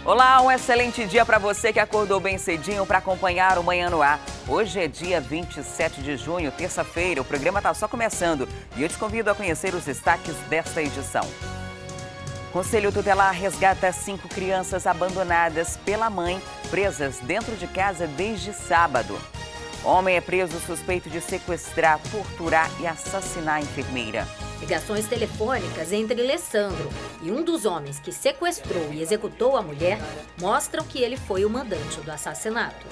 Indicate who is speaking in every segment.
Speaker 1: Olá, um excelente dia para você que acordou bem cedinho para acompanhar o Manhã no Ar. Hoje é dia 27 de junho, terça-feira, o programa está só começando e eu te convido a conhecer os destaques desta edição. Conselho Tutelar resgata 5 crianças abandonadas pela mãe, presas dentro de casa desde sábado. Homem é preso suspeito de sequestrar, torturar e assassinar a enfermeira.
Speaker 2: Ligações telefônicas entre Alessandro e um dos homens que sequestrou e executou a mulher mostram que ele foi o mandante do assassinato.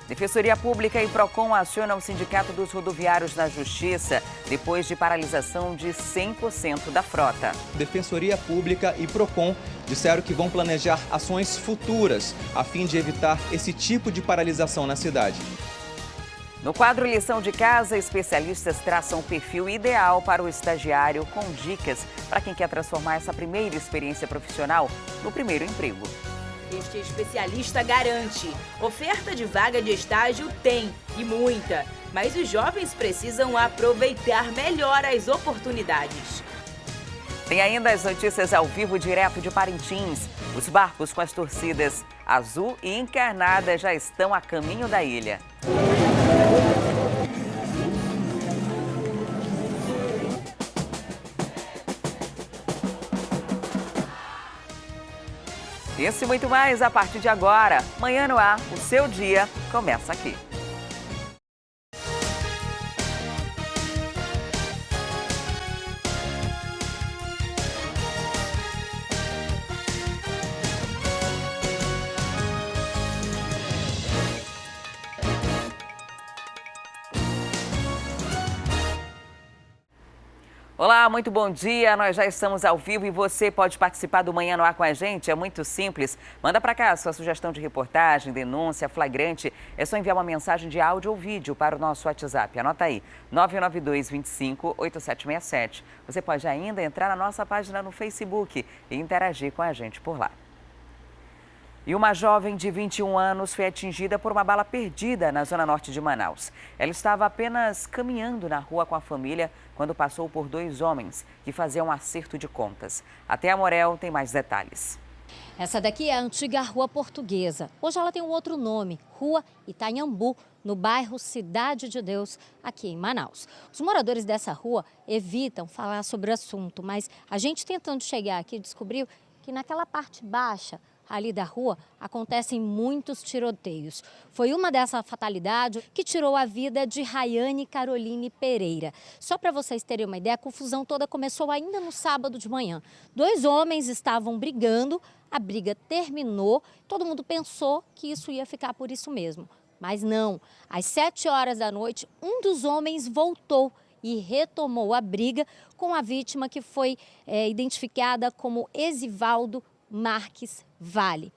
Speaker 1: Defensoria Pública e PROCON acionam o Sindicato dos Rodoviários na Justiça depois de paralisação de 100% da frota.
Speaker 3: Defensoria Pública e PROCON disseram que vão planejar ações futuras a fim de evitar esse tipo de paralisação na cidade.
Speaker 1: No quadro Lição de Casa, especialistas traçam o perfil ideal para o estagiário com dicas para quem quer transformar essa primeira experiência profissional no primeiro emprego.
Speaker 4: Este especialista garante: oferta de vaga de estágio tem, e muita, mas os jovens precisam aproveitar melhor as oportunidades.
Speaker 1: Tem ainda as notícias ao vivo direto de Parintins. Os barcos com as torcidas azul e encarnada já estão a caminho da ilha. Isso e muito mais a partir de agora. Manhã no Ar, o seu dia começa aqui. Olá, muito bom dia. Nós já estamos ao vivo e você pode participar do Manhã no Ar com a gente. É muito simples. Manda para cá a sua sugestão de reportagem, denúncia, flagrante. É só enviar uma mensagem de áudio ou vídeo para o nosso WhatsApp. Anota aí, 992 25 8767. Você pode ainda entrar na nossa página no Facebook e interagir com a gente por lá. E uma jovem de 21 anos foi atingida por uma bala perdida na zona norte de Manaus. Ela estava apenas caminhando na rua com a família quando passou por 2 homens que faziam um acerto de contas. Até a Morel tem mais detalhes.
Speaker 2: Essa daqui é a antiga Rua Portuguesa. Hoje ela tem um outro nome, Rua Itanhambu, no bairro Cidade de Deus, aqui em Manaus. Os moradores dessa rua evitam falar sobre o assunto, mas a gente tentando chegar aqui descobriu que naquela parte baixa ali da rua acontecem muitos tiroteios. Foi uma dessa fatalidade que tirou a vida de Rayane Caroline Pereira. Só para vocês terem uma ideia, a confusão toda começou ainda no sábado de manhã. 2 homens estavam brigando, a briga terminou, todo mundo pensou que isso ia ficar por isso mesmo. Mas não, às 7 horas da noite, um dos homens voltou e retomou a briga com a vítima que foi identificada como Esivaldo Marques Vale.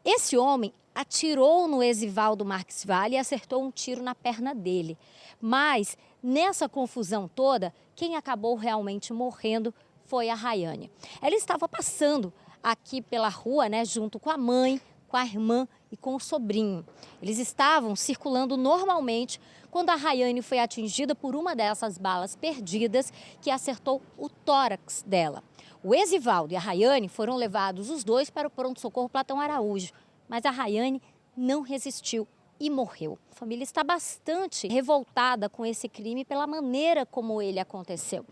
Speaker 2: Esse homem atirou no Esivaldo Marques Vale e acertou um tiro na perna dele. Mas nessa confusão toda, quem acabou realmente morrendo foi a Rayane. Ela estava passando aqui pela rua, junto com a mãe, com a irmã e com o sobrinho. Eles estavam circulando normalmente quando a Rayane foi atingida por uma dessas balas perdidas que acertou o tórax dela. O Esivaldo e a Rayane foram levados os dois para o pronto-socorro Platão Araújo, mas a Rayane não resistiu e morreu. A família está bastante revoltada com esse crime pela maneira como ele aconteceu.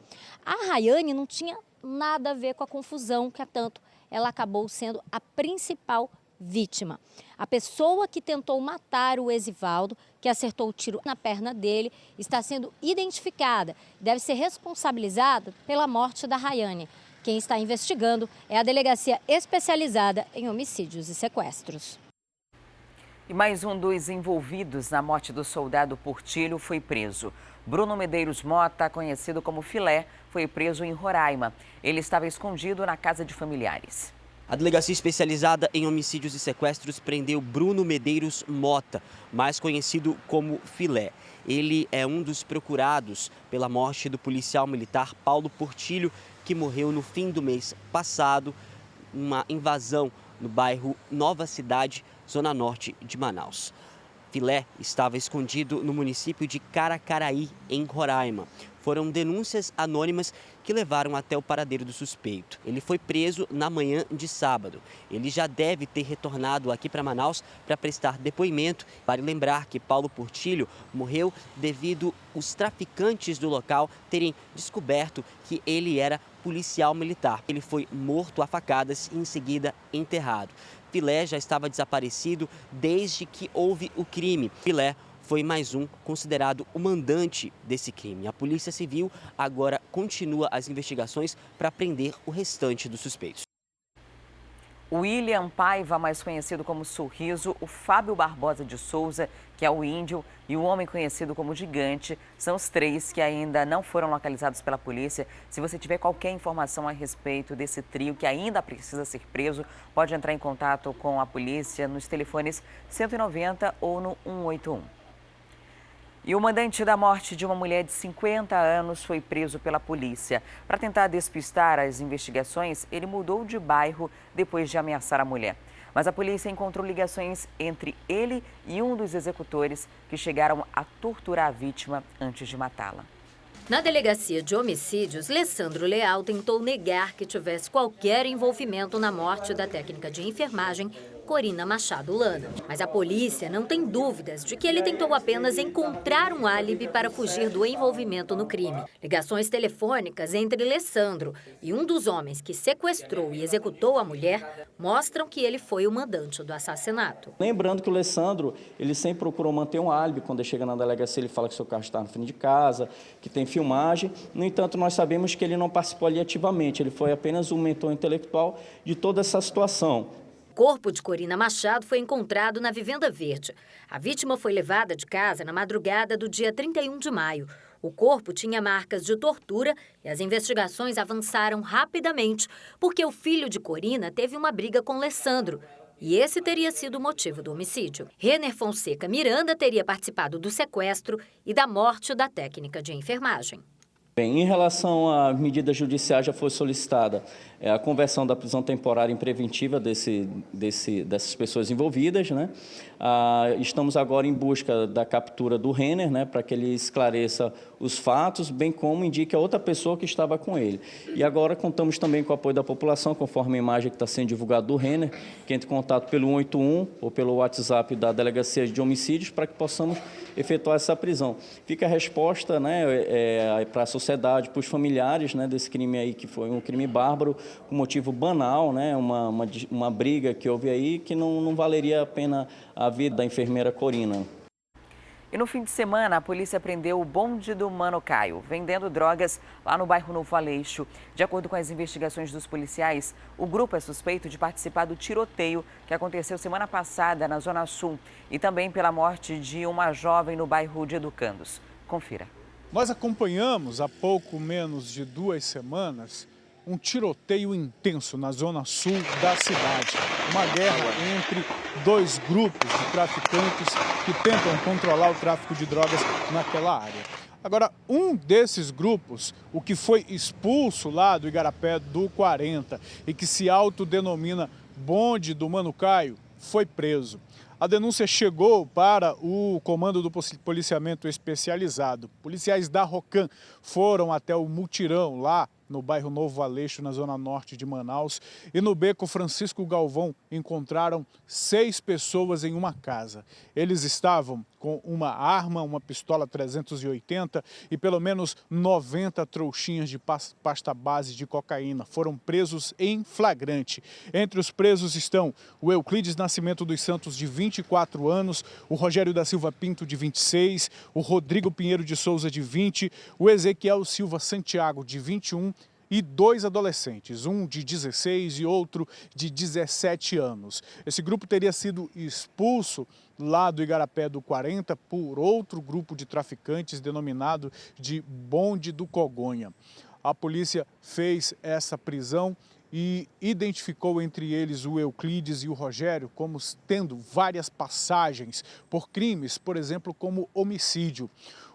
Speaker 2: A Rayane não tinha nada a ver com a confusão, que tanto ela acabou sendo a principal vítima. A pessoa que tentou matar o Esivaldo, que acertou o tiro na perna dele, está sendo identificada e deve ser responsabilizada pela morte da Rayane. Quem está investigando é a Delegacia Especializada em Homicídios e Sequestros.
Speaker 1: E mais um dos envolvidos na morte do soldado Portilho foi preso. Bruno Medeiros Mota, conhecido como Filé, foi preso em Roraima. Ele estava escondido na casa de familiares.
Speaker 5: A Delegacia Especializada em Homicídios e Sequestros prendeu Bruno Medeiros Mota, mais conhecido como Filé. Ele é um dos procurados pela morte do policial militar Paulo Portilho, que morreu no fim do mês passado, uma invasão no bairro Nova Cidade, zona norte de Manaus. Filé estava escondido no município de Caracaraí, em Roraima. Foram denúncias anônimas que levaram até o paradeiro do suspeito. Ele foi preso na manhã de sábado. Ele já deve ter retornado aqui para Manaus para prestar depoimento. Vale lembrar que Paulo Portilho morreu devido os traficantes do local terem descoberto que ele era policial militar. Ele foi morto a facadas e em seguida enterrado. Filé já estava desaparecido desde que houve o crime. Filé foi mais um considerado o mandante desse crime. A Polícia Civil agora continua as investigações para prender o restante dos suspeitos.
Speaker 1: O William Paiva, mais conhecido como Sorriso, o Fábio Barbosa de Souza, que é o Índio, e o homem conhecido como Gigante, são os três que ainda não foram localizados pela polícia. Se você tiver qualquer informação a respeito desse trio que ainda precisa ser preso, pode entrar em contato com a polícia nos telefones 190 ou no 181. E o mandante da morte de uma mulher de 50 anos foi preso pela polícia. Para tentar despistar as investigações, ele mudou de bairro depois de ameaçar a mulher. Mas a polícia encontrou ligações entre ele e um dos executores que chegaram a torturar a vítima antes de matá-la.
Speaker 2: Na delegacia de homicídios, Lessandro Leal tentou negar que tivesse qualquer envolvimento na morte da técnica de enfermagem Corina Machado Lana. Mas a polícia não tem dúvidas de que ele tentou apenas encontrar um álibi para fugir do envolvimento no crime. Ligações telefônicas entre Lessandro e um dos homens que sequestrou e executou a mulher mostram que ele foi o mandante do assassinato.
Speaker 6: Lembrando que o Lessandro, ele sempre procurou manter um álibi. Quando ele chega na delegacia, ele fala que seu carro está na frente de casa, que tem filmagem. No entanto, nós sabemos que ele não participou ali ativamente. Ele foi apenas um mentor intelectual de toda essa situação.
Speaker 2: O corpo de Corina Machado foi encontrado na Vivenda Verde. A vítima foi levada de casa na madrugada do dia 31 de maio. O corpo tinha marcas de tortura e as investigações avançaram rapidamente porque o filho de Corina teve uma briga com Lessandro. E esse teria sido o motivo do homicídio. Renner Fonseca Miranda teria participado do sequestro e da morte da técnica de enfermagem.
Speaker 6: Bem, em relação à medida judicial, já foi solicitada a conversão da prisão temporária em preventiva dessas pessoas envolvidas, né? Estamos agora em busca da captura do Renner, né, para que ele esclareça os fatos, bem como indique a outra pessoa que estava com ele. E agora contamos também com o apoio da população, conforme a imagem que está sendo divulgada do Renner, que entre em contato pelo 181 ou pelo WhatsApp da Delegacia de Homicídios para que possamos efetuar essa prisão. Fica a resposta, né, para a sociedade, para os familiares, né, desse crime aí, que foi um crime bárbaro, com motivo banal, né, uma briga que houve aí que não valeria a pena a vida da enfermeira Corina.
Speaker 1: E no fim de semana, a polícia prendeu o bonde do Mano Caio, vendendo drogas lá no bairro Novo Aleixo. De acordo com as investigações dos policiais, o grupo é suspeito de participar do tiroteio que aconteceu semana passada na Zona Sul e também pela morte de uma jovem no bairro de Educandos. Confira.
Speaker 7: Nós acompanhamos há pouco menos de 2 semanas um tiroteio intenso na zona sul da cidade. Uma guerra entre 2 grupos de traficantes que tentam controlar o tráfico de drogas naquela área. Agora, um desses grupos, o que foi expulso lá do Igarapé do 40 e que se autodenomina bonde do Mano Caio, foi preso. A denúncia chegou para o comando do policiamento especializado. Policiais da Rocan foram até o mutirão lá no bairro Novo Aleixo, na zona norte de Manaus. E no beco Francisco Galvão encontraram 6 pessoas em uma casa. Eles estavam com uma arma, uma pistola 380 e pelo menos 90 trouxinhas de pasta base de cocaína. Foram presos em flagrante. Entre os presos estão o Euclides Nascimento dos Santos, de 24 anos, o Rogério da Silva Pinto, de 26, o Rodrigo Pinheiro de Souza, de 20, o Ezequiel Silva Santiago, de 21, e 2 adolescentes, um de 16 e outro de 17 anos. Esse grupo teria sido expulso lá do Igarapé do 40 por outro grupo de traficantes denominado de Bonde do Cogonha. A polícia fez essa prisão e identificou entre eles o Euclides e o Rogério como tendo várias passagens por crimes, por exemplo, como homicídio.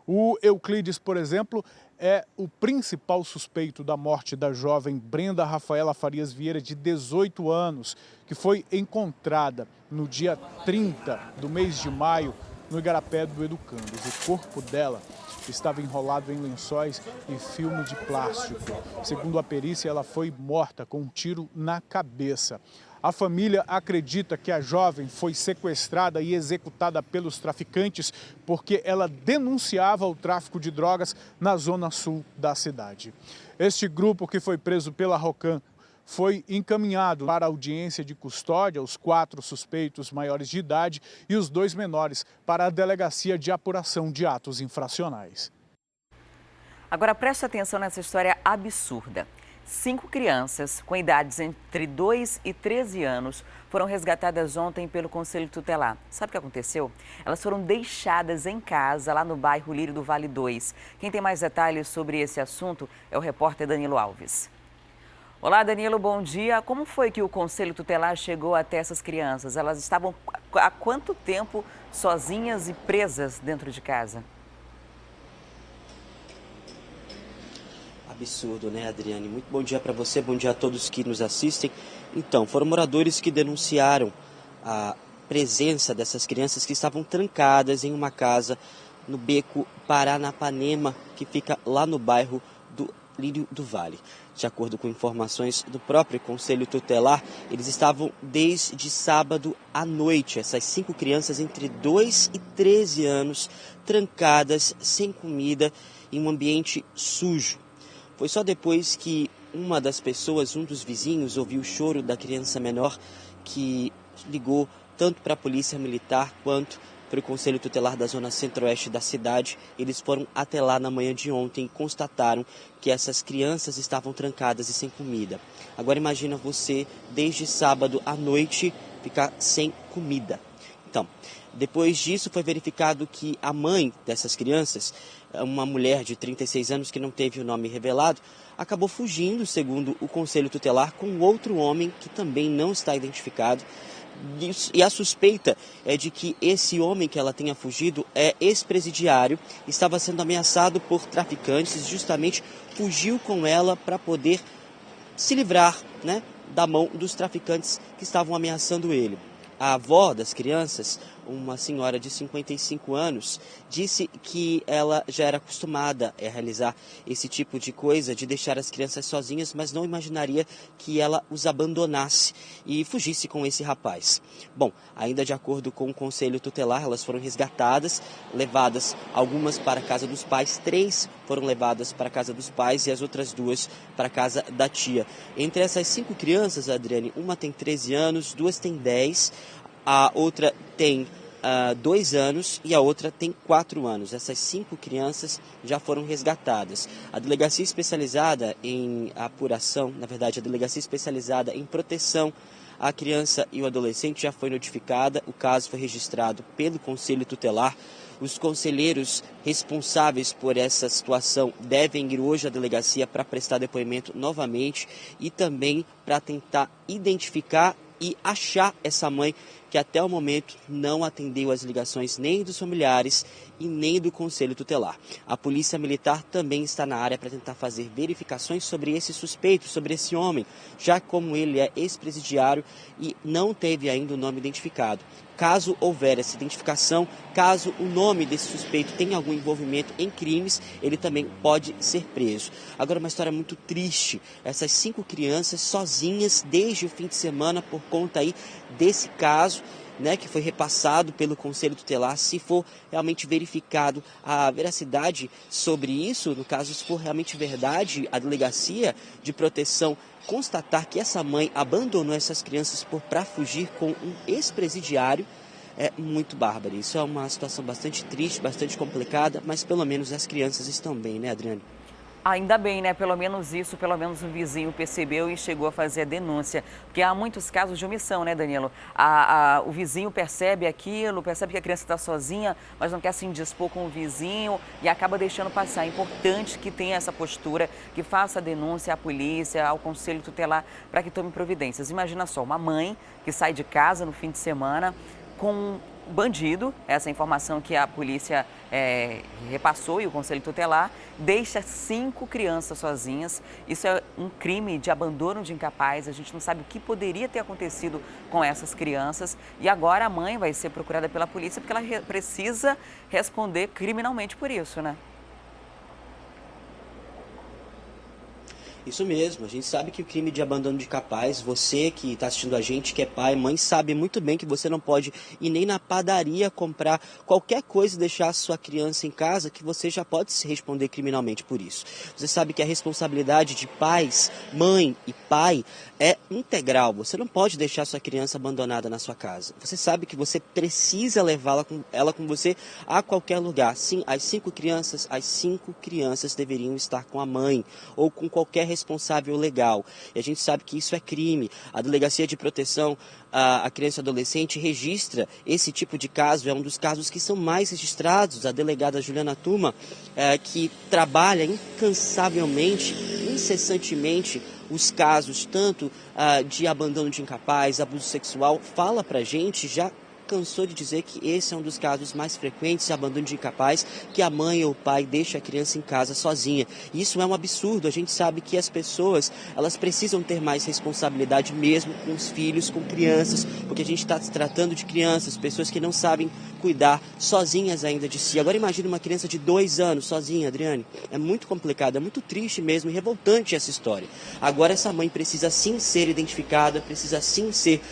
Speaker 7: O Euclides, por exemplo, é o principal suspeito da morte da jovem Brenda Rafaela Farias Vieira, de 18 anos, que foi encontrada no dia 30 do mês de maio no Igarapé do Educandos. O corpo dela estava enrolado em lençóis e filme de plástico. Segundo a perícia, ela foi morta com um tiro na cabeça. A família acredita que a jovem foi sequestrada e executada pelos traficantes porque ela denunciava o tráfico de drogas na zona sul da cidade. Este grupo, que foi preso pela Rocan, foi encaminhado para a audiência de custódia, os 4 suspeitos maiores de idade e os 2 menores para a Delegacia de Apuração de Atos Infracionais.
Speaker 1: Agora preste atenção nessa história absurda. 5 crianças com idades entre 2 e 13 anos foram resgatadas ontem pelo Conselho Tutelar. Sabe o que aconteceu? Elas foram deixadas em casa, lá no bairro Lírio do Vale 2. Quem tem mais detalhes sobre esse assunto é o repórter Danilo Alves. Olá, Danilo, bom dia. Como foi que o Conselho Tutelar chegou até essas crianças? Elas estavam há quanto tempo sozinhas e presas dentro de casa?
Speaker 5: Absurdo, né, Adriane? Muito bom dia para você, bom dia a todos que nos assistem. Então, foram moradores que denunciaram a presença dessas crianças que estavam trancadas em uma casa no beco Paranapanema, que fica lá no bairro do Lírio do Vale. De acordo com informações do próprio Conselho Tutelar, eles estavam desde sábado à noite, essas 5 crianças entre 2 e 13 anos, trancadas, sem comida, em um ambiente sujo. Foi só depois que uma das pessoas, um dos vizinhos, ouviu o choro da criança menor, que ligou tanto para a Polícia Militar quanto para o Conselho Tutelar da Zona Centro-Oeste da cidade. Eles foram até lá na manhã de ontem e constataram que essas crianças estavam trancadas e sem comida. Agora imagina você, desde sábado à noite, ficar sem comida. Então, depois disso foi verificado que a mãe dessas crianças, uma mulher de 36 anos que não teve o nome revelado, acabou fugindo, segundo o Conselho Tutelar, com outro homem que também não está identificado. E a suspeita é de que esse homem que ela tenha fugido é ex-presidiário, estava sendo ameaçado por traficantes, justamente fugiu com ela para poder se livrar, né, da mão dos traficantes que estavam ameaçando ele. A avó das crianças, uma senhora de 55 anos, disse que ela já era acostumada a realizar esse tipo de coisa, de deixar as crianças sozinhas, mas não imaginaria que ela os abandonasse e fugisse com esse rapaz. Bom, ainda de acordo com o Conselho Tutelar, elas foram resgatadas, levadas algumas para a casa dos pais, 3 foram levadas para a casa dos pais e as outras 2 para a casa da tia. Entre essas 5 crianças, Adriane, uma tem 13 anos, 2 têm 10, a outra tem 2 anos e a outra tem 4 anos. Essas 5 crianças já foram resgatadas. A delegacia especializada em apuração, na verdade, a delegacia especializada em proteção à criança e ao adolescente já foi notificada. O caso foi registrado pelo Conselho Tutelar. Os conselheiros responsáveis por essa situação devem ir hoje à delegacia para prestar depoimento novamente e também para tentar identificar e achar essa mãe que até o momento não atendeu às ligações nem dos familiares e nem do Conselho Tutelar. A Polícia Militar também está na área para tentar fazer verificações sobre esse suspeito, sobre esse homem, já como ele é ex-presidiário e não teve ainda o nome identificado. Caso houver essa identificação, caso o nome desse suspeito tenha algum envolvimento em crimes, ele também pode ser preso. Agora, uma história muito triste. Essas 5 crianças sozinhas desde o fim de semana por conta aí desse caso, né, que foi repassado pelo Conselho Tutelar. Se for realmente verificado a veracidade sobre isso, no caso, se for realmente verdade, a delegacia de proteção constatar que essa mãe abandonou essas crianças para fugir com um ex-presidiário, é muito bárbaro. Isso é uma situação bastante triste, bastante complicada, mas pelo menos as crianças estão bem, né, Adriane?
Speaker 1: Ainda bem, né? Pelo menos isso, pelo menos o vizinho percebeu e chegou a fazer a denúncia. Porque há muitos casos de omissão, né, Danilo? O vizinho percebe aquilo, percebe que a criança está sozinha, mas não quer se indispor com o vizinho e acaba deixando passar. É importante que tenha essa postura, que faça a denúncia à polícia, ao Conselho Tutelar, para que tome providências. Imagina só, uma mãe que sai de casa no fim de semana com bandido, essa informação que a polícia repassou e o Conselho Tutelar, deixa 5 crianças sozinhas. Isso é um crime de abandono de incapaz. A gente não sabe o que poderia ter acontecido com essas crianças. E agora a mãe vai ser procurada pela polícia porque ela precisa responder criminalmente por isso, né?
Speaker 5: Isso mesmo, a gente sabe que o crime de abandono de incapaz, você que está assistindo a gente, que é pai, mãe, sabe muito bem que você não pode ir nem na padaria comprar qualquer coisa e deixar a sua criança em casa, que você já pode se responder criminalmente por isso. Você sabe que a responsabilidade de pais, mãe e pai é integral, você não pode deixar a sua criança abandonada na sua casa. Você sabe que você precisa levá-la com você a qualquer lugar. Sim, as 5 crianças deveriam estar com a mãe ou com qualquer responsável legal. E a gente sabe que isso é crime. A Delegacia de Proteção à Criança e Adolescente registra esse tipo de caso, é um dos casos que são mais registrados. A delegada Juliana Tuma, que trabalha incansavelmente, incessantemente, os casos tanto de abandono de incapaz, abuso sexual, fala pra gente, já cansou de dizer que esse é um dos casos mais frequentes de abandono de incapaz, que a mãe ou o pai deixa a criança em casa sozinha. Isso é um absurdo. A gente sabe que as pessoas, elas precisam ter mais responsabilidade mesmo com os filhos, com crianças, porque a gente está se tratando de crianças, pessoas que não sabem cuidar sozinhas ainda de si. Agora imagine uma criança de 2 anos sozinha, Adriane. É muito complicado, é muito triste mesmo e revoltante essa história. Agora essa mãe precisa sim ser identificada, precisa sim ser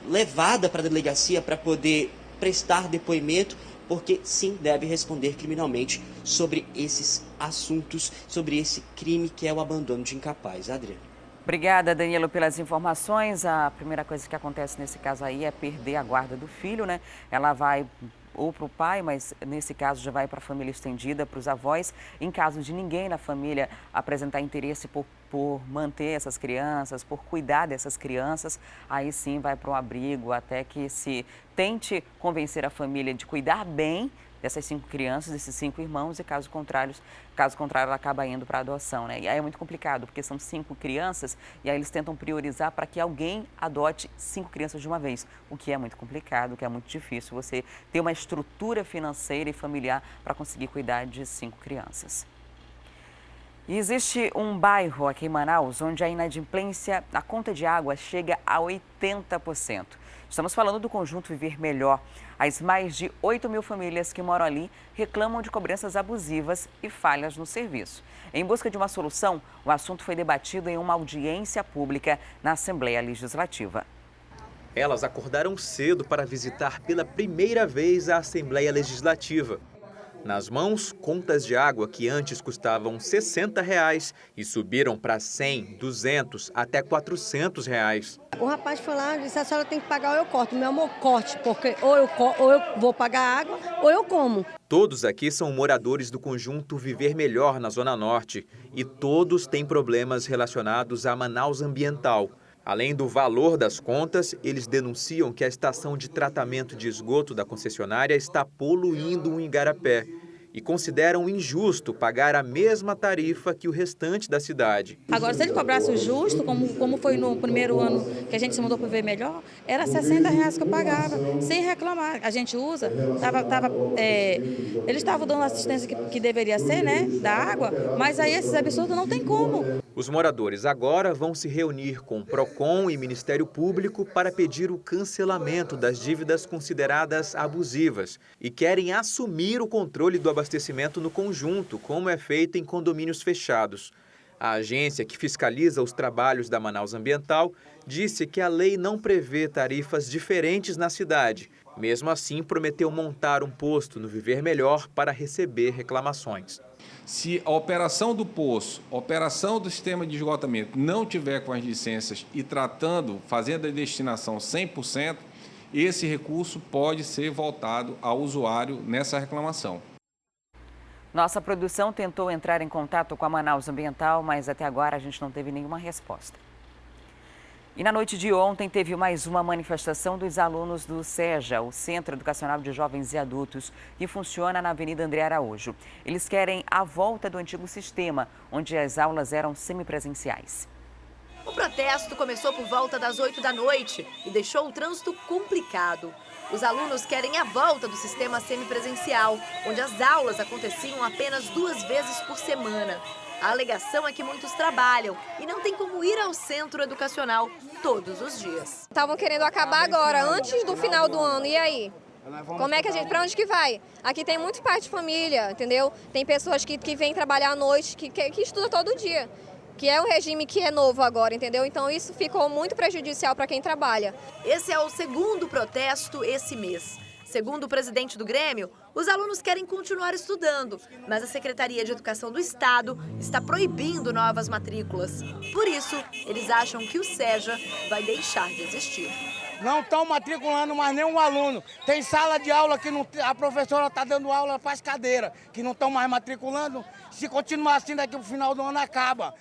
Speaker 5: levada para a delegacia para poder prestar depoimento, porque sim, deve responder criminalmente sobre esses assuntos, sobre esse crime que é o abandono de incapaz. Adriana.
Speaker 1: Obrigada, Danilo, pelas informações. A primeira coisa que acontece nesse caso aí é perder a guarda do filho, né? Ela vai ou para o pai, mas nesse caso já vai para a família estendida, para os avós. Em caso de ninguém na família apresentar interesse por manter essas crianças, por cuidar dessas crianças, aí sim vai para um abrigo até que se tente convencer a família de cuidar bem dessas 5 crianças, desses 5 irmãos, e caso contrário, ela acaba indo para a adoção, né? E aí é muito complicado, porque são 5 crianças e aí eles tentam priorizar para que alguém adote 5 crianças de uma vez, o que é muito complicado, o que é muito difícil você ter uma estrutura financeira e familiar para conseguir cuidar de 5 crianças. E existe um bairro aqui em Manaus onde a inadimplência na conta de água chega a 80%. Estamos falando do conjunto Viver Melhor. As mais de 8 mil famílias que moram ali reclamam de cobranças abusivas e falhas no serviço. Em busca de uma solução, o assunto foi debatido em uma audiência pública na Assembleia Legislativa.
Speaker 8: Elas acordaram cedo para visitar pela primeira vez a Assembleia Legislativa. Nas mãos, contas de água que antes custavam R$ 60 e subiram para 100, 200 até R$ 400.
Speaker 9: O rapaz foi lá e disse: a senhora tem que pagar ou eu corto. Meu amor, corte, porque ou eu vou pagar água ou eu como.
Speaker 8: Todos aqui são moradores do conjunto Viver Melhor na Zona Norte e todos têm problemas relacionados à Manaus Ambiental. Além do valor das contas, eles denunciam que a estação de tratamento de esgoto da concessionária está poluindo o Igarapé e consideram injusto pagar a mesma tarifa que o restante da cidade.
Speaker 10: Agora, se ele cobrasse o justo, como foi no primeiro ano que a gente se mudou para o Viver Melhor, era R$ 60 que eu pagava, sem reclamar. A gente usa, eles estavam dando a assistência que deveria ser, né, da água, mas aí esses absurdos não tem como.
Speaker 8: Os moradores agora vão se reunir com o PROCON e Ministério Público para pedir o cancelamento das dívidas consideradas abusivas e querem assumir o controle do abastecimento no conjunto, como é feito em condomínios fechados. A agência que fiscaliza os trabalhos da Manaus Ambiental disse que a lei não prevê tarifas diferentes na cidade. Mesmo assim, prometeu montar um posto no Viver Melhor para receber reclamações.
Speaker 11: Se a operação do poço, a operação do sistema de esgotamento não tiver com as licenças e fazendo a destinação 100%, esse recurso pode ser voltado ao usuário nessa reclamação.
Speaker 1: Nossa produção tentou entrar em contato com a Manaus Ambiental, mas até agora a gente não teve nenhuma resposta. E na noite de ontem teve mais uma manifestação dos alunos do SEJA, o Centro Educacional de Jovens e Adultos, que funciona na Avenida André Araújo. Eles querem a volta do antigo sistema, onde as aulas eram semipresenciais.
Speaker 12: O protesto começou por volta das 8 da noite e deixou o trânsito complicado. Os alunos querem a volta do sistema semipresencial, onde as aulas aconteciam apenas 2 vezes por semana. A alegação é que muitos trabalham e não tem como ir ao centro educacional todos os dias.
Speaker 13: Estavam querendo acabar agora, antes do final do ano, e aí? Como é que a gente, para onde que vai? Aqui tem muitos pais de família, entendeu? Tem pessoas que vêm trabalhar à noite, que estudam todo dia, que é um regime que é novo agora, entendeu? Então isso ficou muito prejudicial para quem trabalha.
Speaker 12: Esse é o segundo protesto esse mês. Segundo o presidente do Grêmio, os alunos querem continuar estudando, mas a Secretaria de Educação do Estado está proibindo novas matrículas. Por isso, eles acham que o SEJA vai deixar de existir.
Speaker 14: Não estão matriculando mais nenhum aluno. Tem sala de aula que não, a professora está dando aula para as cadeiras, que não estão mais matriculando. Se continuar assim, daqui para o final do ano acaba.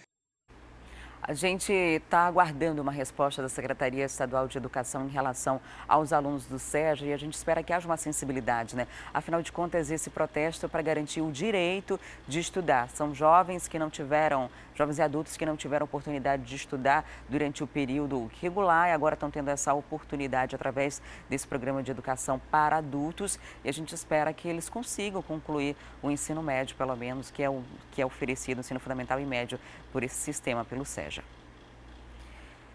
Speaker 1: A gente está aguardando uma resposta da Secretaria Estadual de Educação em relação aos alunos do SEJA e a gente espera que haja uma sensibilidade, né? Afinal de contas, esse protesto é para garantir o direito de estudar. São jovens e adultos que não tiveram oportunidade de estudar durante o período regular e agora estão tendo essa oportunidade através desse programa de educação para adultos e a gente espera que eles consigam concluir o ensino médio, pelo menos, que é oferecido, o ensino fundamental e médio, por esse sistema, pelo SEJA.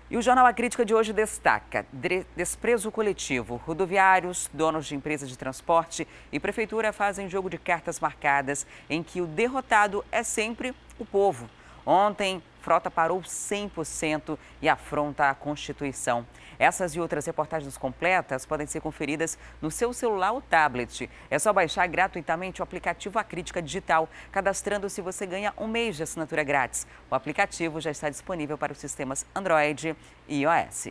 Speaker 1: E o Jornal A Crítica de hoje destaca desprezo coletivo. Rodoviários, donos de empresas de transporte e prefeitura fazem jogo de cartas marcadas em que o derrotado é sempre o povo. Ontem, frota parou 100% e afronta a Constituição. Essas e outras reportagens completas podem ser conferidas no seu celular ou tablet. É só baixar gratuitamente o aplicativo A Crítica Digital. Cadastrando-se, você ganha 1 mês de assinatura grátis. O aplicativo já está disponível para os sistemas Android e iOS.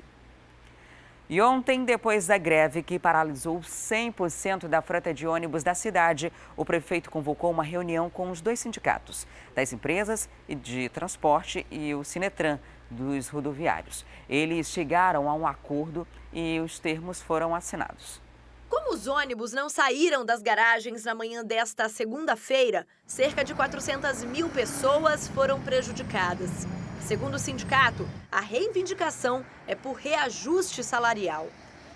Speaker 1: E ontem, depois da greve que paralisou 100% da frota de ônibus da cidade, o prefeito convocou uma reunião com os 2 sindicatos, das empresas de transporte e o Sinetran, dos rodoviários. Eles chegaram a um acordo e os termos foram assinados.
Speaker 12: Como os ônibus não saíram das garagens na manhã desta segunda-feira, cerca de 400 mil pessoas foram prejudicadas. Segundo o sindicato, a reivindicação é por reajuste salarial.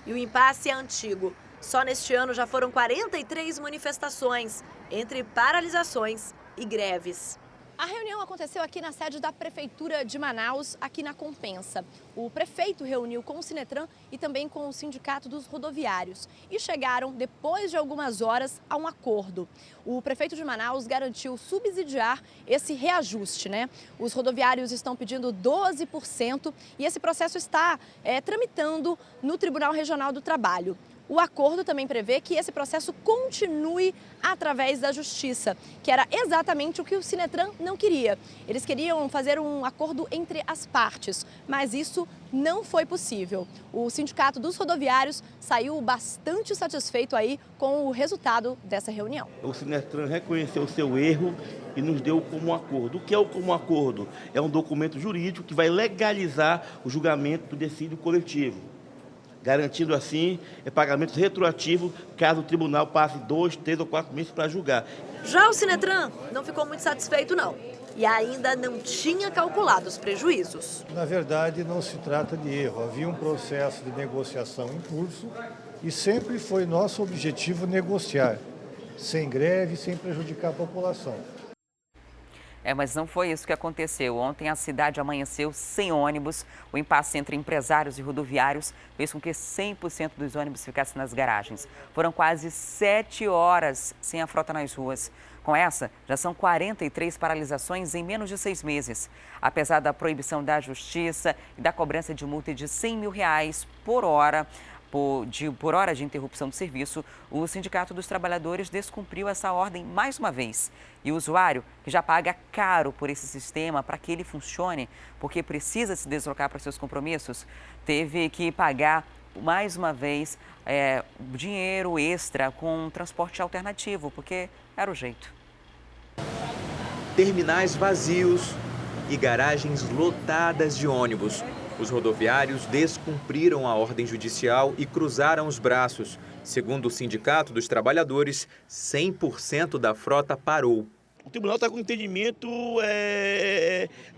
Speaker 12: E o impasse é antigo. Só neste ano já foram 43 manifestações, entre paralisações e greves.
Speaker 15: A reunião aconteceu aqui na sede da Prefeitura de Manaus, aqui na Compensa. O prefeito reuniu com o Sinetran e também com o Sindicato dos Rodoviários e chegaram, depois de algumas horas, a um acordo. O prefeito de Manaus garantiu subsidiar esse reajuste, né? Os rodoviários estão pedindo 12% e esse processo está tramitando no Tribunal Regional do Trabalho. O acordo também prevê que esse processo continue através da Justiça, que era exatamente o que o Sinetran não queria. Eles queriam fazer um acordo entre as partes, mas isso não foi possível. O Sindicato dos Rodoviários saiu bastante satisfeito aí com o resultado dessa reunião.
Speaker 16: O Sinetran reconheceu o seu erro e nos deu como acordo. O que é o como acordo? É um documento jurídico que vai legalizar o julgamento do dissídio coletivo, garantindo assim pagamentos retroativos caso o tribunal passe 2, 3 ou 4 meses para julgar.
Speaker 12: Já o Sinetran não ficou muito satisfeito, não. E ainda não tinha calculado os prejuízos.
Speaker 17: Na verdade, não se trata de erro. Havia um processo de negociação em curso e sempre foi nosso objetivo negociar, sem greve, sem prejudicar a população.
Speaker 1: Mas não foi isso que aconteceu. Ontem a cidade amanheceu sem ônibus. O impasse entre empresários e rodoviários fez com que 100% dos ônibus ficassem nas garagens. Foram quase 7 horas sem a frota nas ruas. Com essa, já são 43 paralisações em menos de 6 meses. Apesar da proibição da Justiça e da cobrança de multa de R$100 mil por hora, por hora de interrupção do serviço, o Sindicato dos Trabalhadores descumpriu essa ordem mais uma vez. E o usuário, que já paga caro por esse sistema para que ele funcione, porque precisa se deslocar para seus compromissos, teve que pagar mais uma vez dinheiro extra com transporte alternativo, porque era o jeito.
Speaker 8: Terminais vazios e garagens lotadas de ônibus. Os rodoviários descumpriram a ordem judicial e cruzaram os braços. Segundo o Sindicato dos Trabalhadores, 100% da frota parou.
Speaker 16: O tribunal está com um entendimento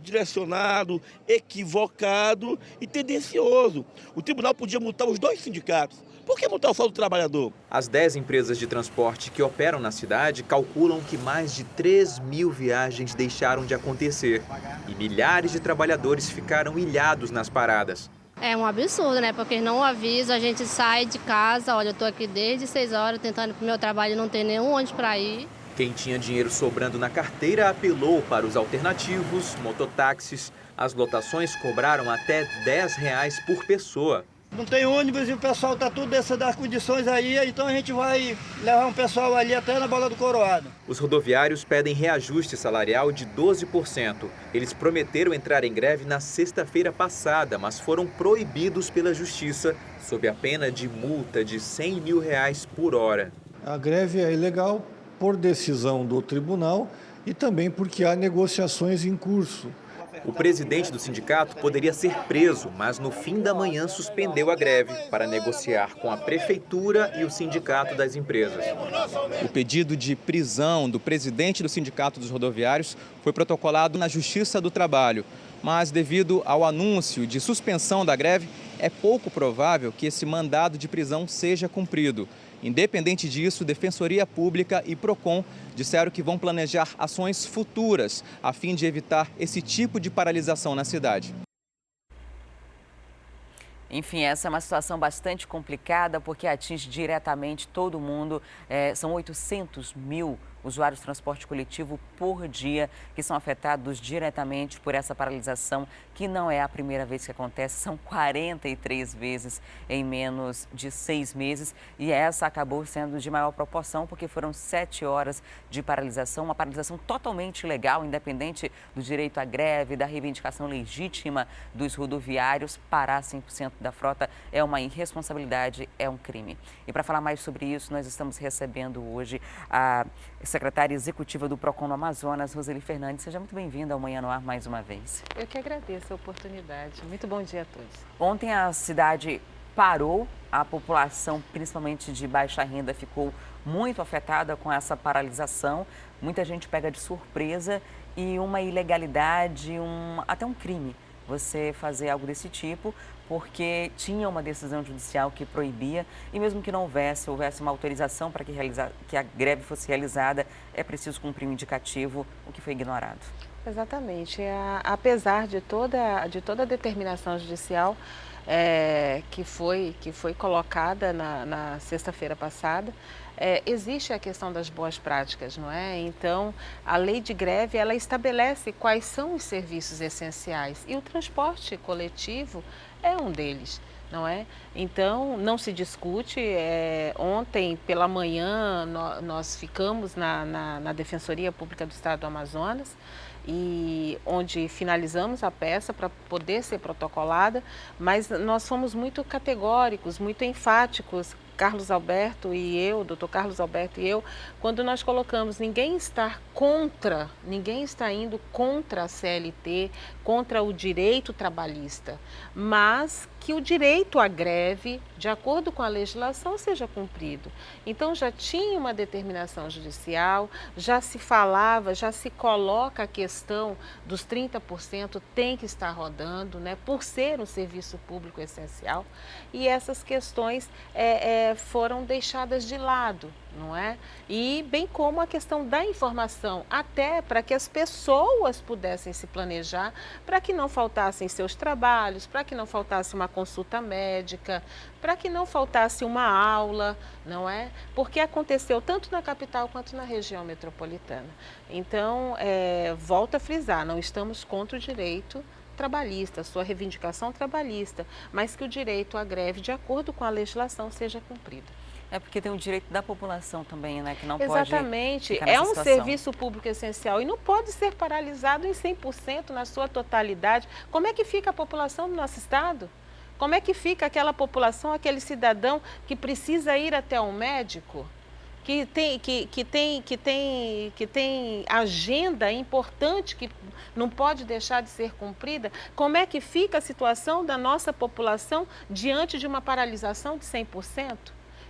Speaker 16: direcionado, equivocado e tendencioso. O tribunal podia multar os dois sindicatos. Por que multar só o trabalhador?
Speaker 8: As 10 empresas de transporte que operam na cidade calculam que mais de 3.000 viagens deixaram de acontecer e milhares de trabalhadores ficaram ilhados nas paradas.
Speaker 18: É um absurdo, né? Porque não avisa, a gente sai de casa, olha, eu tô aqui desde 6 horas tentando ir pro meu trabalho e não tem nenhum onde para ir.
Speaker 8: Quem tinha dinheiro sobrando na carteira apelou para os alternativos, mototáxis. As lotações cobraram até R$10 por pessoa.
Speaker 19: Não tem ônibus e o pessoal está tudo das condições aí, então a gente vai levar um pessoal ali até na Bola do Coroado.
Speaker 8: Os rodoviários pedem reajuste salarial de 12%. Eles prometeram entrar em greve na sexta-feira passada, mas foram proibidos pela Justiça, sob a pena de multa de R$100 mil por hora.
Speaker 17: A greve é ilegal por decisão do tribunal e também porque há negociações em curso.
Speaker 8: O presidente do sindicato poderia ser preso, mas no fim da manhã suspendeu a greve para negociar com a prefeitura e o sindicato das empresas. O pedido de prisão do presidente do sindicato dos rodoviários foi protocolado na Justiça do Trabalho, mas devido ao anúncio de suspensão da greve, é pouco provável que esse mandado de prisão seja cumprido. Independente disso, Defensoria Pública e PROCON disseram que vão planejar ações futuras a fim de evitar esse tipo de paralisação na cidade.
Speaker 1: Enfim, essa é uma situação bastante complicada porque atinge diretamente todo mundo. São 800 mil usuários de transporte coletivo por dia que são afetados diretamente por essa paralisação, que não é a primeira vez que acontece, são 43 vezes em menos de 6 meses. E essa acabou sendo de maior proporção porque foram 7 horas de paralisação, uma paralisação totalmente ilegal, independente do direito à greve, da reivindicação legítima dos rodoviários. Parar 100% da frota é uma irresponsabilidade, é um crime. E para falar mais sobre isso, nós estamos recebendo hoje a secretária executiva do PROCON no Amazonas, Roseli Fernandes. Seja muito bem-vinda ao Manhã no Ar mais uma vez.
Speaker 20: Eu que agradeço a oportunidade. Muito bom dia a todos.
Speaker 1: Ontem a cidade parou, a população, principalmente de baixa renda, ficou muito afetada com essa paralisação. Muita gente pega de surpresa e uma ilegalidade, até um crime, você fazer algo desse tipo, porque tinha uma decisão judicial que proibia e mesmo que não houvesse uma autorização para que a greve fosse realizada, é preciso cumprir um indicativo, o que foi ignorado.
Speaker 20: Exatamente. Apesar de toda a determinação judicial que foi colocada na sexta-feira passada, existe a questão das boas práticas, não é? Então, a lei de greve, ela estabelece quais são os serviços essenciais e o transporte coletivo é um deles, não é? Então, não se discute. Ontem, pela manhã, nós ficamos na Defensoria Pública do Estado do Amazonas, e onde finalizamos a peça para poder ser protocolada, mas nós fomos muito categóricos, muito enfáticos, Carlos Alberto e eu, doutor Carlos Alberto e eu, quando nós colocamos ninguém está indo contra a CLT, contra o direito trabalhista, mas que o direito à greve, de acordo com a legislação, seja cumprido. Então já tinha uma determinação judicial, já se falava, já se coloca a questão dos 30% tem que estar rodando, né, por ser um serviço público essencial, e essas questões foram deixadas de lado, não é? E bem como a questão da informação, até para que as pessoas pudessem se planejar, para que não faltassem seus trabalhos, para que não faltasse uma consulta médica, para que não faltasse uma aula, não é? Porque aconteceu tanto na capital quanto na região metropolitana. Então, volto a frisar, não estamos contra o direito trabalhista, sua reivindicação trabalhista, mas que o direito à greve, de acordo com a legislação, seja cumprido.
Speaker 1: É porque tem o direito da população também, né, que não pode.
Speaker 20: Exatamente, é um serviço público essencial e não pode ser paralisado em 100% na sua totalidade. Como é que fica a população do nosso estado? Como é que fica aquela população, aquele cidadão que precisa ir até um médico? Que tem agenda importante que não pode deixar de ser cumprida? Como é que fica a situação da nossa população diante de uma paralisação de 100%?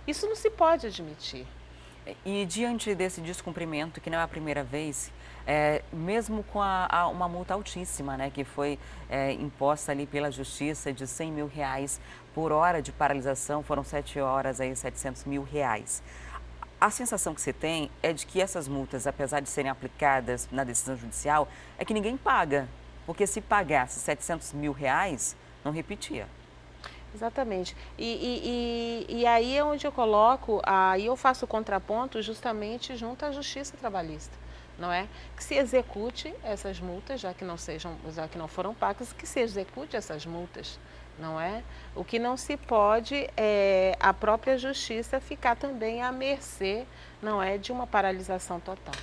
Speaker 20: Isso não se pode admitir.
Speaker 1: E diante desse descumprimento, que não é a primeira vez, mesmo com uma multa altíssima, né, que foi imposta ali pela Justiça de R$100 mil por hora de paralisação, foram 7 horas, aí, R$700 mil. A sensação que você tem é de que essas multas, apesar de serem aplicadas na decisão judicial, é que ninguém paga, porque se pagasse R$700 mil, não repetia.
Speaker 20: Exatamente. E aí é onde eu coloco, aí eu faço o contraponto justamente junto à Justiça Trabalhista, não é? Que se execute essas multas, já que não foram pagas, que se execute essas multas, não é? O que não se pode é a própria Justiça ficar também à mercê, não é, de uma paralisação total.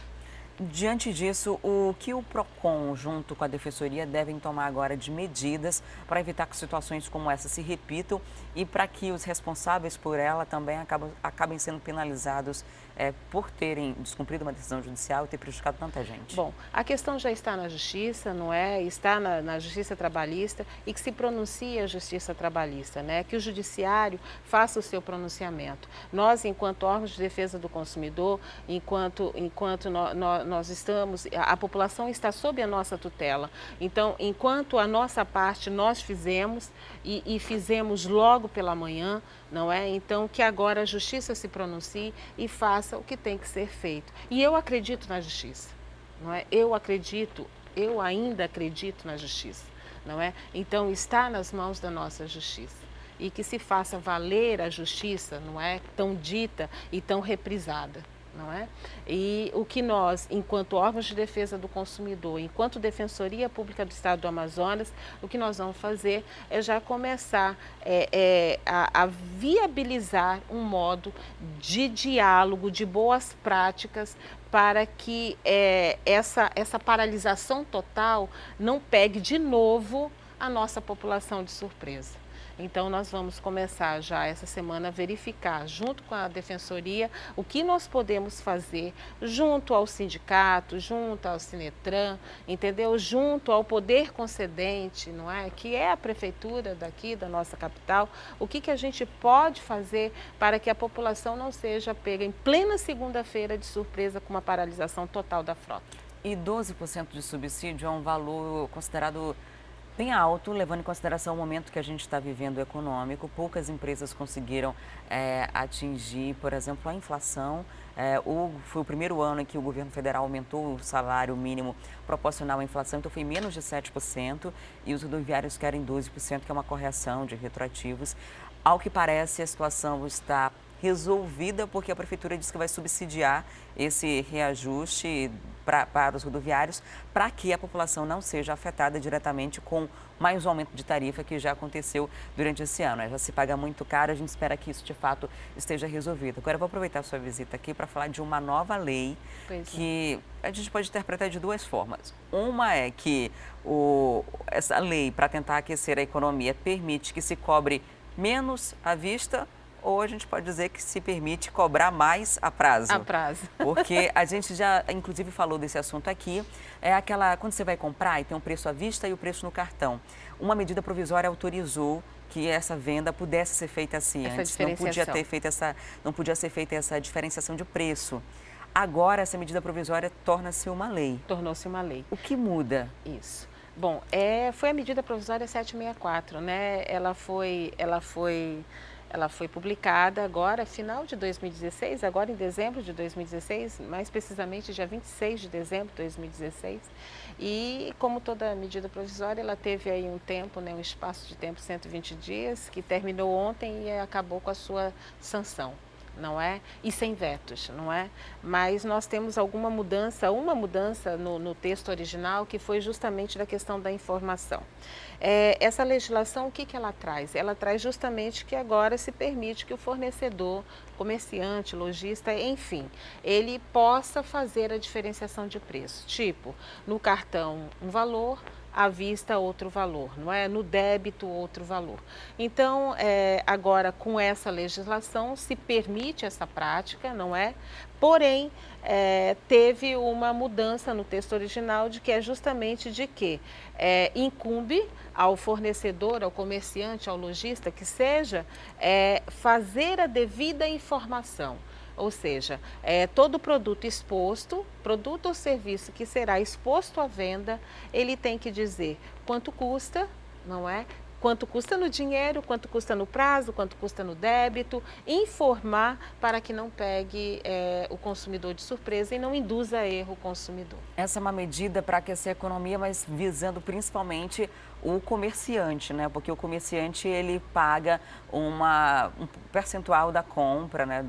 Speaker 1: Diante disso, o que o PROCON, junto com a Defensoria, devem tomar agora de medidas para evitar que situações como essa se repitam e para que os responsáveis por ela também acabem sendo penalizados por terem descumprido uma decisão judicial e ter prejudicado tanta gente?
Speaker 20: Bom, a questão já está na Justiça, não é? Está na Justiça Trabalhista e que se pronuncie a Justiça Trabalhista, né? Que o Judiciário faça o seu pronunciamento. Nós, enquanto órgãos de defesa do consumidor, enquanto nós estamos, a população está sob a nossa tutela. Então, enquanto a nossa parte nós fizemos e fizemos logo pela manhã, não é? Então, que agora a Justiça se pronuncie e faça o que tem que ser feito. E eu acredito na Justiça, não é? Eu ainda acredito na Justiça, não é? Então, está nas mãos da nossa Justiça. E que se faça valer a Justiça, não é? Tão dita e tão reprisada. Não é? E o que nós, enquanto órgãos de defesa do consumidor, enquanto Defensoria Pública do Estado do Amazonas, o que nós vamos fazer é já começar a viabilizar um modo de diálogo, de boas práticas, para que essa paralisação total não pegue de novo a nossa população de surpresa. Então, nós vamos começar já essa semana a verificar, junto com a Defensoria, o que nós podemos fazer junto ao sindicato, junto ao Sinetran, entendeu? Junto ao poder concedente, não é? Que é a prefeitura daqui, da nossa capital. O que a gente pode fazer para que a população não seja pega em plena segunda-feira de surpresa com uma paralisação total da frota.
Speaker 1: E 12% de subsídio é um valor considerado bem alto, levando em consideração o momento que a gente está vivendo econômico. Poucas empresas conseguiram atingir, por exemplo, a inflação. Foi o primeiro ano em que o governo federal aumentou o salário mínimo proporcional à inflação, então foi menos de 7%, e os rodoviários querem 12%, que é uma correção de retroativos. Ao que parece, a situação está resolvida, porque a Prefeitura disse que vai subsidiar esse reajuste para os rodoviários, para que a população não seja afetada diretamente com mais um aumento de tarifa que já aconteceu durante esse ano. Já se paga muito caro, a gente espera que isso de fato esteja resolvido. Agora eu vou aproveitar a sua visita aqui para falar de uma nova lei que a gente pode interpretar de duas formas. Uma é que essa lei, para tentar aquecer a economia, permite que se cobre menos à vista, ou a gente pode dizer que se permite cobrar mais a prazo.
Speaker 20: A prazo.
Speaker 1: Porque a gente já, inclusive, falou desse assunto aqui. Quando você vai comprar e tem um preço à vista e o preço no cartão. Uma medida provisória autorizou que essa venda pudesse ser feita assim antes. Não podia ser feita essa diferenciação de preço. Agora, essa medida provisória torna-se uma lei.
Speaker 20: Tornou-se uma lei.
Speaker 1: O que muda?
Speaker 20: Isso. Bom, foi a medida provisória 764, né? Ela foi publicada agora, final de 2016, agora em dezembro de 2016, mais precisamente dia 26 de dezembro de 2016. E como toda medida provisória, ela teve aí um tempo, né, um espaço de tempo, 120 dias, que terminou ontem e acabou com a sua sanção. Não é? E sem vetos, não é? Mas nós temos uma mudança no texto original, que foi justamente da questão da informação. Essa legislação, o que ela traz? Ela traz justamente que agora se permite que o fornecedor, comerciante, lojista, enfim, ele possa fazer a diferenciação de preço. Tipo, no cartão um valor, à vista outro valor, não é? No débito outro valor. Então, agora com essa legislação se permite essa prática, não é? Porém, teve uma mudança no texto original de que é justamente de que incumbe ao fornecedor, ao comerciante, ao lojista, que seja, fazer a devida informação. Ou seja, todo produto exposto, produto ou serviço que será exposto à venda, ele tem que dizer quanto custa, não é? Quanto custa no dinheiro, quanto custa no prazo, quanto custa no débito, informar para que não pegue o consumidor de surpresa e não induza a erro o consumidor.
Speaker 1: Essa é uma medida para aquecer a economia, mas visando principalmente o comerciante, né? Porque o comerciante, ele paga um percentual da compra, né?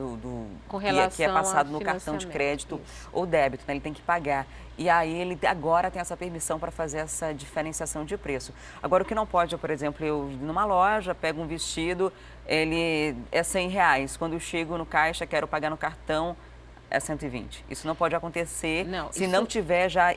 Speaker 20: Com relação
Speaker 1: que é passado
Speaker 20: ao
Speaker 1: no cartão de crédito
Speaker 20: Isso.
Speaker 1: ou débito, né? Ele tem que pagar. E aí ele agora tem essa permissão para fazer essa diferenciação de preço. Agora, o que não pode, por exemplo, eu numa loja, pego um vestido, ele é R$100. Quando eu chego no caixa, quero pagar no cartão, é 120. Isso não pode acontecer se não tiver já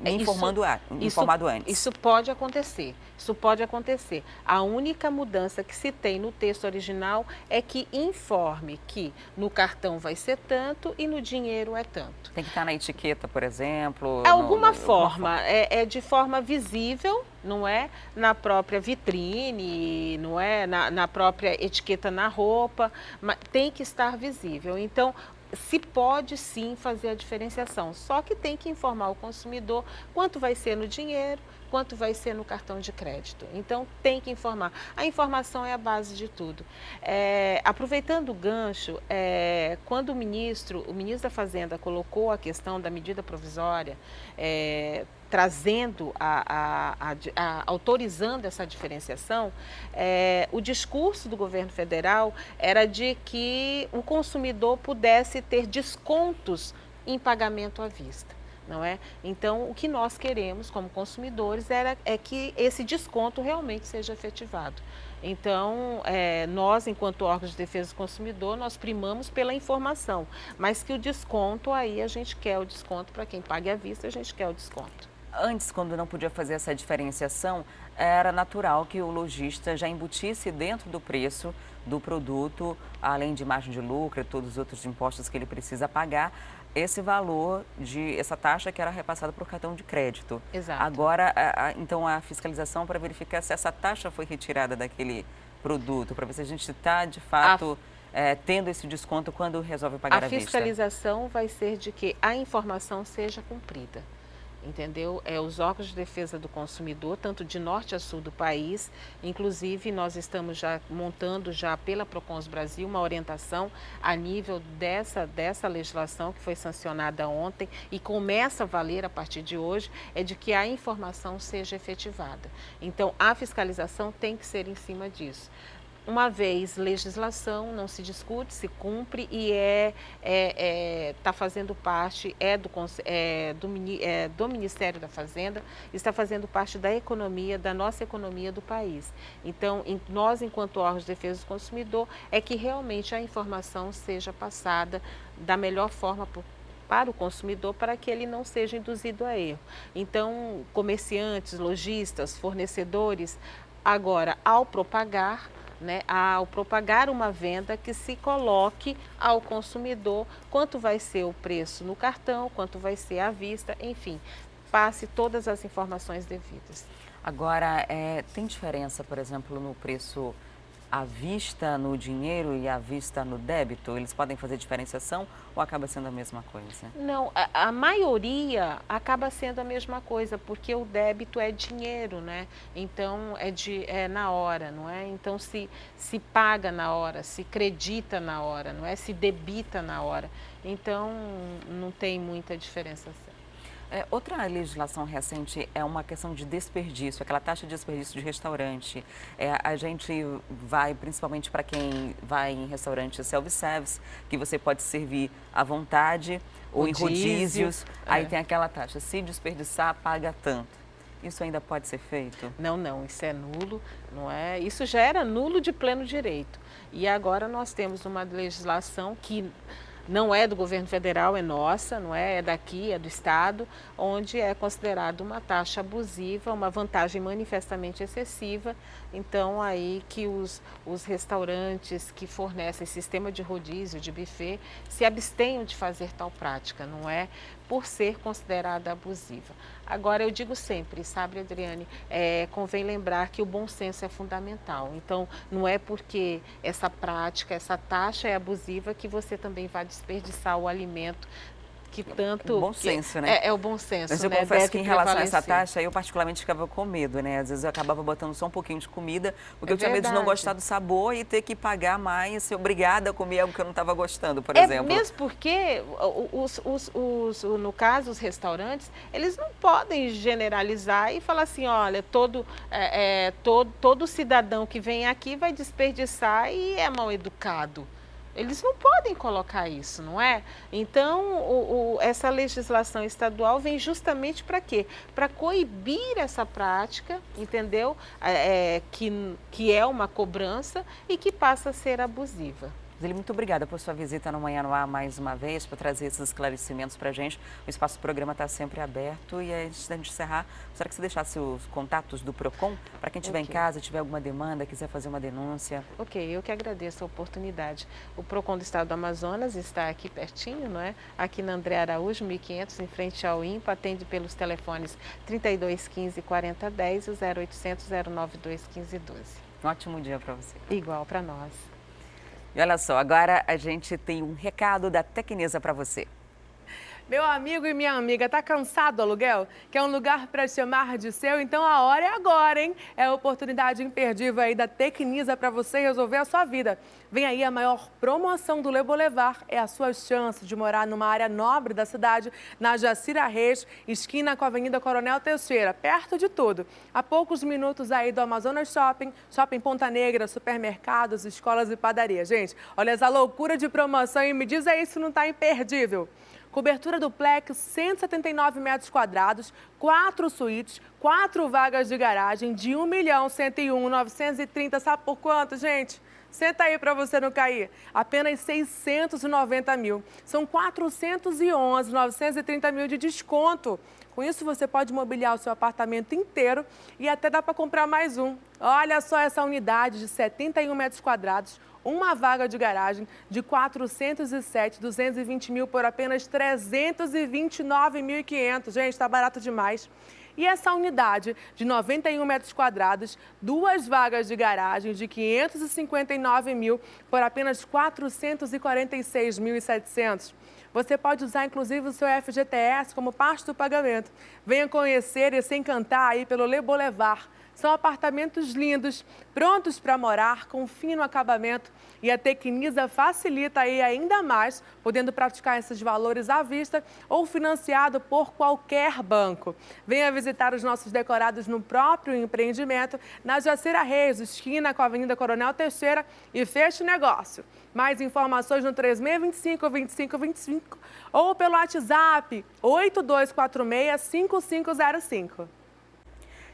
Speaker 1: informado antes.
Speaker 20: Isso pode acontecer. Isso pode acontecer. A única mudança que se tem no texto original é que informe que no cartão vai ser tanto e no dinheiro é tanto.
Speaker 1: Tem que estar na etiqueta, por exemplo?
Speaker 20: Alguma forma. É de forma visível, não é? Na própria vitrine, não é? Na própria etiqueta na roupa, mas tem que estar visível. Então, se pode sim fazer a diferenciação, só que tem que informar o consumidor quanto vai ser no dinheiro, quanto vai ser no cartão de crédito. Então, tem que informar. A informação é a base de tudo. Aproveitando o gancho, quando o ministro da Fazenda colocou a questão da medida provisória, trazendo, autorizando essa diferenciação, o discurso do governo federal era de que o consumidor pudesse ter descontos em pagamento à vista. Não é? Então, o que nós queremos como consumidores é que esse desconto realmente seja efetivado. Então, nós, enquanto órgãos de defesa do consumidor, nós primamos pela informação, mas que o desconto, aí a gente quer o desconto para quem paga à vista, a gente quer o desconto.
Speaker 1: Antes, quando não podia fazer essa diferenciação, era natural que o lojista já embutisse dentro do preço do produto, além de margem de lucro e todos os outros impostos que ele precisa pagar, esse valor essa taxa que era repassada para o cartão de crédito.
Speaker 20: Exato.
Speaker 1: Agora, então, a fiscalização para verificar se essa taxa foi retirada daquele produto, para ver se a gente está, de fato, tendo esse desconto quando resolve pagar à vista.
Speaker 20: A fiscalização vai ser de que a informação seja cumprida. Entendeu? Os órgãos de defesa do consumidor, tanto de norte a sul do país, inclusive nós estamos já montando pela Procons Brasil uma orientação a nível dessa legislação que foi sancionada ontem e começa a valer a partir de hoje, é de que a informação seja efetivada. Então, a fiscalização tem que ser em cima disso. Uma vez legislação, não se discute, se cumpre e está fazendo parte do Ministério da Fazenda, está fazendo parte da economia, da nossa economia do país. Então, nós, enquanto órgãos de defesa do consumidor, é que realmente a informação seja passada da melhor forma para o consumidor, para que ele não seja induzido a erro. Então, comerciantes, lojistas, fornecedores, agora, ao propagar uma venda, que se coloque ao consumidor quanto vai ser o preço no cartão, quanto vai ser à vista, enfim, passe todas as informações devidas.
Speaker 1: Agora, tem diferença, por exemplo, no preço à vista no dinheiro e à vista no débito? Eles podem fazer diferenciação ou acaba sendo a mesma coisa?
Speaker 20: Não, a maioria acaba sendo a mesma coisa, porque o débito é dinheiro, né? Então, é na hora, não é? Então, se paga na hora, se credita na hora, não é? Se debita na hora. Então, não tem muita diferenciação.
Speaker 1: Outra legislação recente é uma questão de desperdício, aquela taxa de desperdício de restaurante. A gente vai, principalmente para quem vai em restaurantes self-service, que você pode servir à vontade ou em rodízios, aí tem aquela taxa. Se desperdiçar, paga tanto. Isso ainda pode ser feito?
Speaker 20: Não, isso é nulo, não é? Isso já era nulo de pleno direito. E agora nós temos uma legislação que não é do governo federal, é nossa, não é? É daqui, é do estado, onde é considerado uma taxa abusiva, uma vantagem manifestamente excessiva. Então, aí que os restaurantes que fornecem sistema de rodízio, de buffet, se abstenham de fazer tal prática, não é? por ser considerada abusiva. Agora, eu digo sempre, sabe, Adriane, convém lembrar que o bom senso é fundamental. Então, não é porque essa prática, essa taxa é abusiva que você também vai desperdiçar o alimento que tanto...
Speaker 1: O bom senso, né?
Speaker 20: É o bom senso,
Speaker 1: Mas eu
Speaker 20: né?
Speaker 1: confesso
Speaker 20: Deve
Speaker 1: que em relação a essa
Speaker 20: prevalecer.
Speaker 1: taxa, eu particularmente ficava com medo, né? Às vezes eu acabava botando só um pouquinho de comida, porque eu tinha medo de não gostar do sabor e ter que pagar mais, ser obrigada a comer algo que eu não estava gostando, por exemplo.
Speaker 20: Mesmo porque, no caso, os restaurantes, eles não podem generalizar e falar assim, olha, todo cidadão que vem aqui vai desperdiçar e é mal educado. Eles não podem colocar isso, não é? Então, essa legislação estadual vem justamente para quê? Para coibir essa prática, entendeu? Que é uma cobrança e que passa a ser abusiva.
Speaker 1: Zeli, muito obrigada por sua visita no Manhã no Ar mais uma vez, por trazer esses esclarecimentos para a gente. O espaço do programa está sempre aberto e antes da gente encerrar, gostaria que você deixasse os contatos do PROCON para quem estiver em casa, tiver alguma demanda, quiser fazer uma denúncia.
Speaker 20: Ok, eu que agradeço a oportunidade. O PROCON do Estado do Amazonas está aqui pertinho, não é? Aqui na André Araújo, 1500, em frente ao INPA, atende pelos telefones 3215 4010 e o 0800 092 1512.
Speaker 1: Um ótimo dia para você.
Speaker 20: Igual para nós.
Speaker 1: E olha só, agora a gente tem um recado da Tecnisa para você.
Speaker 21: Meu amigo e minha amiga, tá cansado do aluguel? Quer um lugar para chamar de seu? Então a hora é agora, hein? É a oportunidade imperdível aí da Tecnisa para você resolver a sua vida. Vem aí a maior promoção do Le Boulevard. É a sua chance de morar numa área nobre da cidade, na Jacira Reis, esquina com a Avenida Coronel Teixeira, perto de tudo. A poucos minutos aí do Amazonas Shopping, Shopping Ponta Negra, supermercados, escolas e padarias. Gente, olha essa loucura de promoção e me diz aí se não tá imperdível. Cobertura duplex, 179 metros quadrados, 4 suítes, 4 vagas de garagem de 1.101.930. Sabe por quanto, gente? Senta aí para você não cair. Apenas 690 mil. São 411.930 mil de desconto. Com isso, você pode mobiliar o seu apartamento inteiro e até dá para comprar mais um. Olha só essa unidade de 71 metros quadrados, uma vaga de garagem de 220 mil por apenas 329.500. Gente, está barato demais. E essa unidade de 91 metros quadrados, 2 vagas de garagem de 559 mil por apenas 446.700. Você pode usar, inclusive, o seu FGTS como parte do pagamento. Venha conhecer e se encantar aí pelo Le Boulevard. São apartamentos lindos, prontos para morar, com fino acabamento. E a Tecnisa facilita aí ainda mais, podendo praticar esses valores à vista ou financiado por qualquer banco. Venha visitar os nossos decorados no próprio empreendimento, na Jacira Reis, esquina com a Avenida Coronel Teixeira, e feche o negócio. Mais informações no 3625-2525 ou pelo WhatsApp 8246-5505.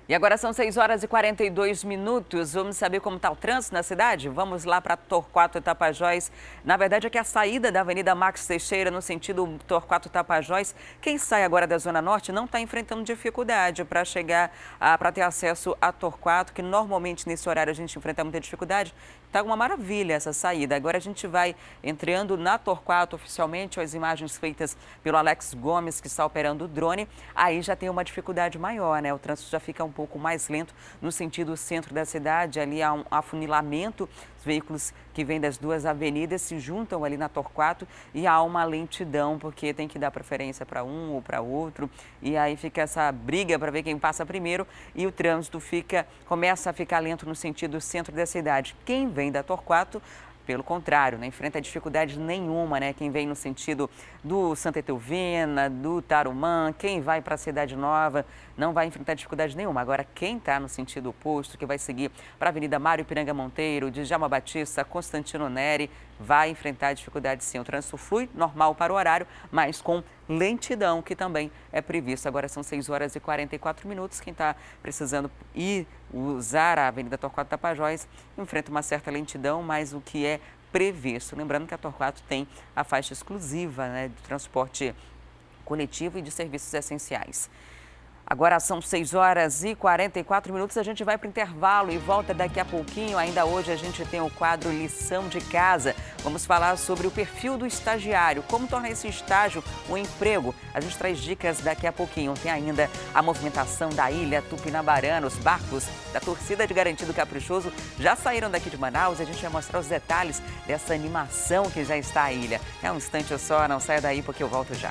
Speaker 1: E agora são 6 horas e 42 minutos. Vamos saber como está o trânsito na cidade? Vamos lá para Torquato Tapajós. Na verdade, aqui é a saída da Avenida Max Teixeira, no sentido Torquato Tapajós. Quem sai agora da Zona Norte não está enfrentando dificuldade para chegar, para ter acesso a Torquato, que normalmente nesse horário a gente enfrenta muita dificuldade. Está uma maravilha essa saída. Agora a gente vai entrando na Torquato oficialmente, as imagens feitas pelo Alex Gomes, que está operando o drone. Aí já tem uma dificuldade maior, né? O trânsito já fica um pouco mais lento no sentido centro da cidade. Ali há um afunilamento. Os veículos que vêm das duas avenidas se juntam ali na Torquato e há uma lentidão, porque tem que dar preferência para um ou para outro. E aí fica essa briga para ver quem passa primeiro e o trânsito começa a ficar lento no sentido centro da cidade. Quem vem da Torquato, pelo contrário, não enfrenta dificuldade nenhuma, né? Quem vem no sentido do Santa Etelvina, do Tarumã, quem vai para a Cidade Nova, não vai enfrentar dificuldade nenhuma. Agora, quem está no sentido oposto, que vai seguir para a Avenida Mário Piranga Monteiro, Djalma Batista, Constantino Neri, vai enfrentar dificuldade sim. O trânsito flui normal para o horário, mas com lentidão, que também é previsto. Agora são 6 horas e 44 minutos. Quem está precisando usar a Avenida Torquato Tapajós enfrenta uma certa lentidão, mas o que é previsto. Lembrando que a Torquato tem a faixa exclusiva, né, de transporte coletivo e de serviços essenciais. Agora são 6h44, a gente vai para o intervalo e volta daqui a pouquinho. Ainda hoje a gente tem o quadro Lição de Casa. Vamos falar sobre o perfil do estagiário, como tornar esse estágio um emprego. A gente traz dicas daqui a pouquinho. Tem ainda a movimentação da ilha Tupinabarana. Os barcos da torcida de Garantido Caprichoso já saíram daqui de Manaus e a gente vai mostrar os detalhes dessa animação que já está a ilha. É um instante só, não saia daí porque eu volto já.